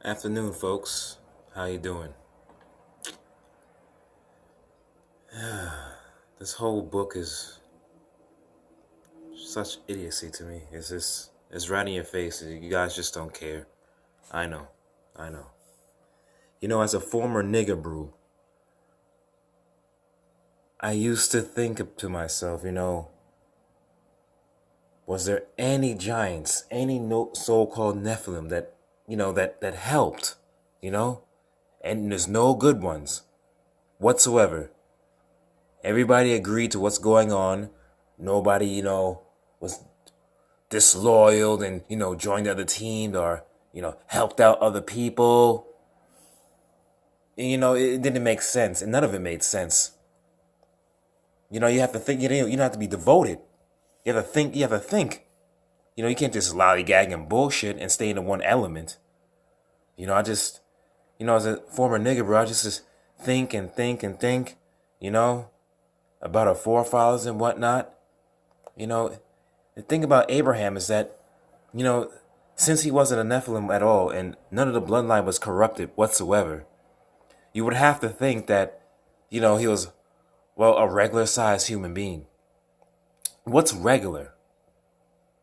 Afternoon, folks. How you doing? This whole book is such idiocy to me. It's right in your face. You guys just don't care. I know. I know. As a former nigger brew, I used to think to myself, was there any giants, any so-called Nephilim that helped, you know? And there's no good ones whatsoever. Everybody agreed to what's going on. Nobody, was disloyal and, joined the other team or, helped out other people. And, it didn't make sense. And none of it made sense. You have to think, you don't have to be devoted. You have to think, you can't just lollygag and bullshit and stay in one element. As a former nigga, bro, I just think and think and think, about our forefathers and whatnot. The thing about Abraham is that, since he wasn't a Nephilim at all and none of the bloodline was corrupted whatsoever, you would have to think that, he was, a regular sized human being. What's regular?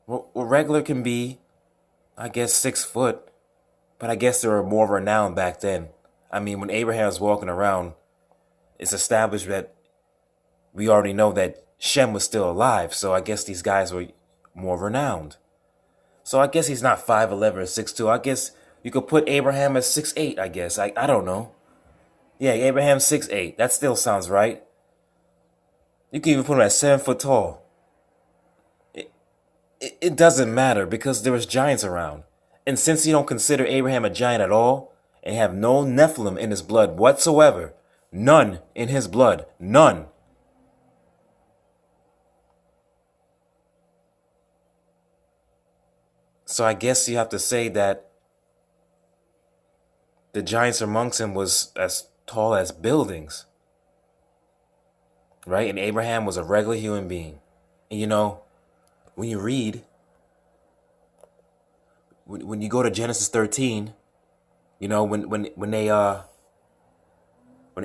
Well, regular can be, I guess, 6 foot, but I guess they were more renowned back then. I mean, when Abraham was walking around, it's established that we already know that Shem was still alive, so I guess these guys were more renowned. So I guess he's not 5'11" or 6'2". I guess you could put Abraham at 6'8", I guess. I don't know. Yeah, Abraham 6'8". That still sounds right. You can even put him at 7 foot tall. It doesn't matter because there was giants around. And since you don't consider Abraham a giant at all, and have no Nephilim in his blood whatsoever, none in his blood, none. So I guess you have to say that the giants amongst him was as tall as buildings. Right? And Abraham was a regular human being. And when you read, when you go to Genesis 13, when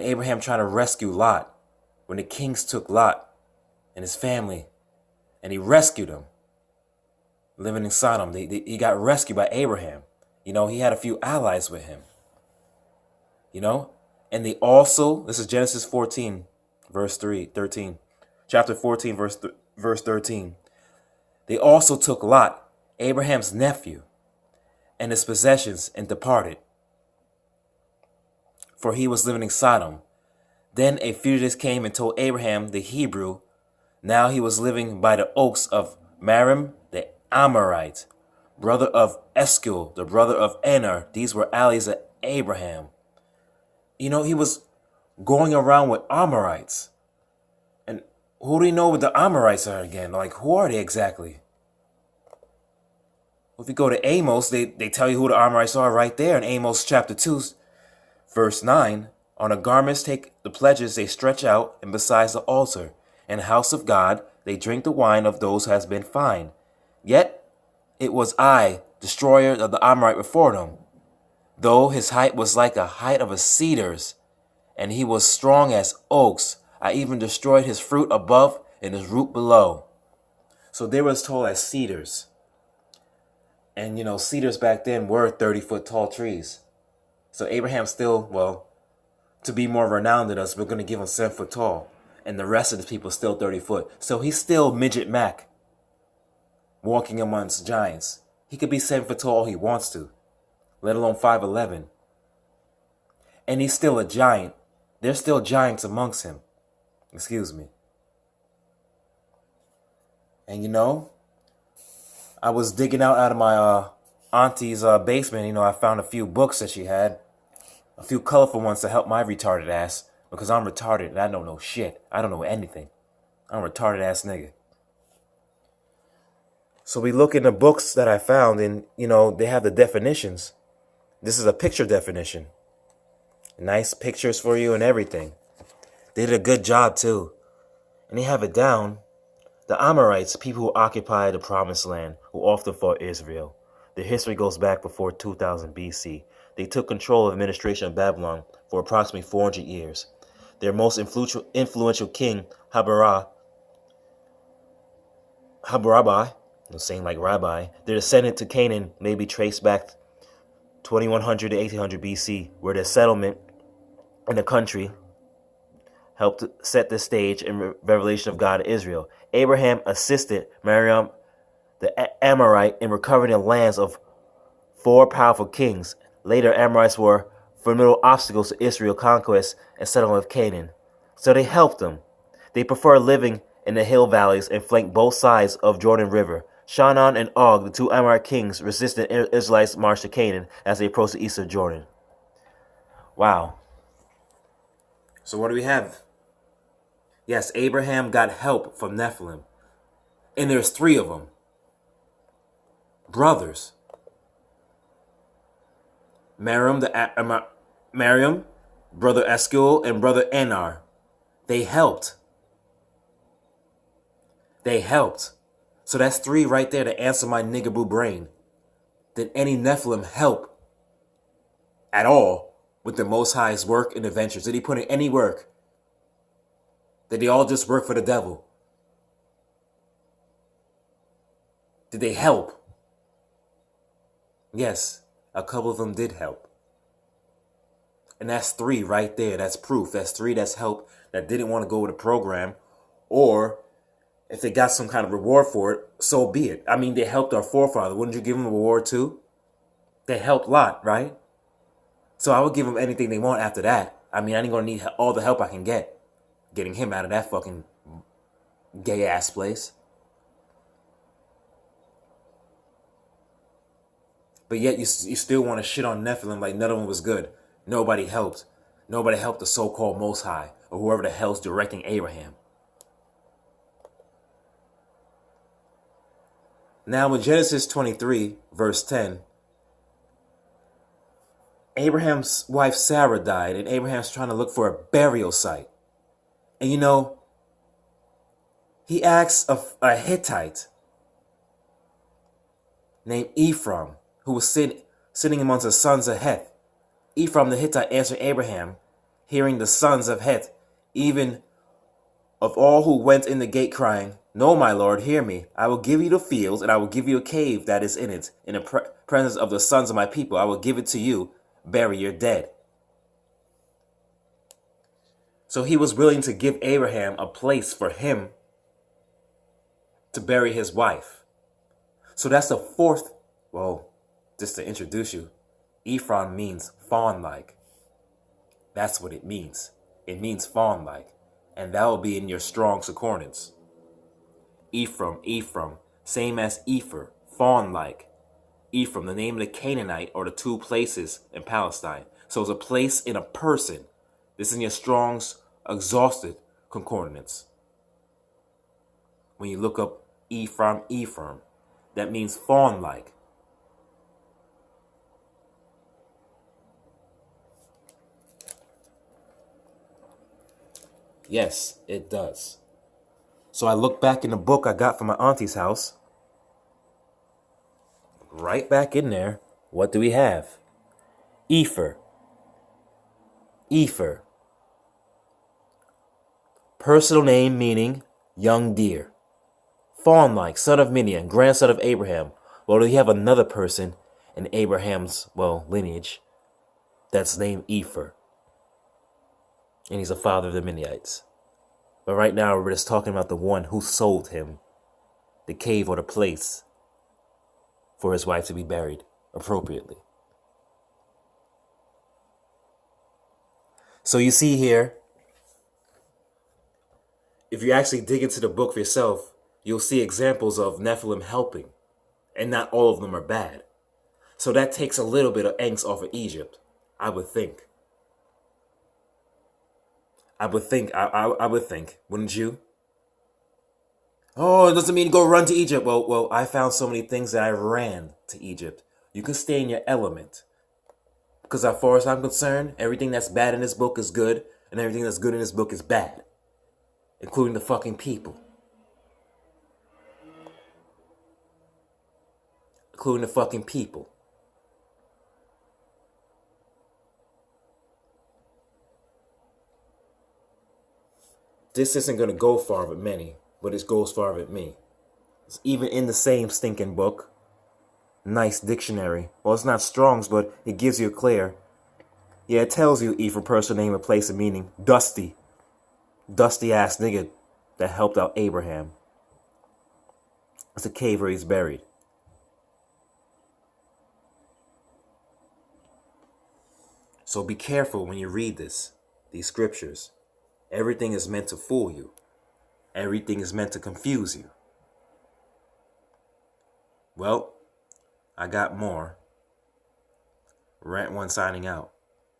Abraham tried to rescue Lot, when the kings took Lot and his family, and he rescued them, living in Sodom, he got rescued by Abraham. He had a few allies with him. And they also, this is Genesis 14, verse 13, chapter 14, verse 13. They also took Lot, Abraham's nephew, and his possessions and departed, for he was living in Sodom. Then a fugitive came and told Abraham the Hebrew, now he was living by the oaks of Mamre the Amorite, brother of Eshcol, the brother of Aner. These were allies of Abraham. He was going around with Amorites. And who do you know what the Amorites are again? Like, who are they exactly? If you go to Amos, they tell you who the Amorites are right there in Amos chapter 2, verse 9. On the garments take the pledges they stretch out, and besides the altar, in the house of God, they drink the wine of those who has been fined. Yet it was I, destroyer of the Amorite before them, though his height was like a height of a cedars, and he was strong as oaks. I even destroyed his fruit above and his root below. So they were as tall as cedars. And, cedars back then were 30-foot tall trees. So Abraham still, to be more renowned than us, we're going to give him 7 foot tall. And the rest of the people still 30 foot. So he's still Midget Mac, walking amongst giants. He could be 7 foot tall all he wants to, let alone 5'11". And he's still a giant. There's still giants amongst him. Excuse me. And I was digging out of my auntie's basement. I found a few books that she had, a few colorful ones to help my retarded ass, because I'm retarded and I don't know shit. I don't know anything. I'm a retarded ass nigga. So we look in the books that I found, and they have the definitions. This is a picture definition. Nice pictures for you and everything. They did a good job too. And they have it down. The Amorites, people who occupied the promised land, who often fought Israel. Their history goes back before 2000 BC. they took control of administration of Babylon for approximately 400 years. Their most influential king, Habarabai, I'm saying like rabbi, their descendant to Canaan may be traced back 2100 to 1800 BC, where their settlement in the country helped set the stage in revelation of God to Israel. Abraham assisted Miriam the Amorite in recovering the lands of 4 powerful kings. Later, Amorites were formidable obstacles to Israel's conquest and settlement of Canaan, so they helped them. They preferred living in the hill valleys and flanked both sides of Jordan River. Shinar and Og, the 2 Amorite kings, resisted Israelites' march to Canaan as they approached the east of Jordan. Wow. So what do we have? Yes, Abraham got help from Nephilim. And there's 3 of them. Brothers. Miriam, brother Eskel, and brother Enar. They helped. So that's 3 right there to answer my niggaboo brain. Did any Nephilim help at all with the Most High's work and adventures? Did he put in any work? Did they all just work for the devil? Did they help? Yes, a couple of them did help. And that's 3 right there. That's proof. That's 3 that's help that didn't want to go with the program. Or if they got some kind of reward for it, so be it. I mean, they helped our forefather. Wouldn't you give them a reward too? They helped Lot, right? So I would give them anything they want after that. I mean, I ain't going to need all the help I can get. Getting him out of that fucking gay-ass place. But yet you still want to shit on Nephilim like none of them was good. Nobody helped. Nobody helped the so-called Most High or whoever the hell's directing Abraham. Now in Genesis 23, verse 10, Abraham's wife Sarah died, and Abraham's trying to look for a burial site. And you know, he asks a Hittite named Ephraim, who was sitting amongst the sons of Heth. Ephraim the Hittite answered Abraham, hearing the sons of Heth, even of all who went in the gate, crying, "No, my lord, hear me. I will give you the fields, and I will give you a cave that is in it. In the presence of the sons of my people, I will give it to you. Bury your dead." So he was willing to give Abraham a place for him to bury his wife. So that's the 4th, well, just to introduce you, Ephraim means fawn-like. That's what it means. It means fawn-like. And that will be in your Strong's Concordance. Ephraim, same as Epher, fawn-like. Ephraim, the name of the Canaanite or the 2 places in Palestine. So it's a place in a person. This is in your Strong's Exhausted Concordance. When you look up Ephraim, that means fawn-like. Yes, it does. So I look back in the book I got from my auntie's house. Right back in there, what do we have? Epher. Personal name meaning young deer. Fawn-like, son of Midian, grandson of Abraham. Well, we have another person in Abraham's, lineage that's named Epher. And he's a father of the Midianites. But right now, we're just talking about the one who sold him the cave or the place for his wife to be buried appropriately. So you see here, if you actually dig into the book for yourself, you'll see examples of Nephilim helping. And not all of them are bad. So that takes a little bit of angst off of Egypt, I would think. I would think, wouldn't you? Oh, it doesn't mean go run to Egypt. Well, I found so many things that I ran to Egypt. You can stay in your element. Because as far as I'm concerned, everything that's bad in this book is good, and everything that's good in this book is bad. Including the fucking people. Including the fucking people. This isn't going to go far with many, but it goes far with me. It's even in the same stinking book. Nice dictionary. Well, it's not Strong's, but it gives you a clear. Yeah, it tells you E for person, name, and place of meaning. Dusty. Dusty ass nigga that helped out Abraham. It's a cave where he's buried. So be careful when you read these scriptures. Everything is meant to fool you. Everything is meant to confuse you. Well, I got more. Rant One signing out.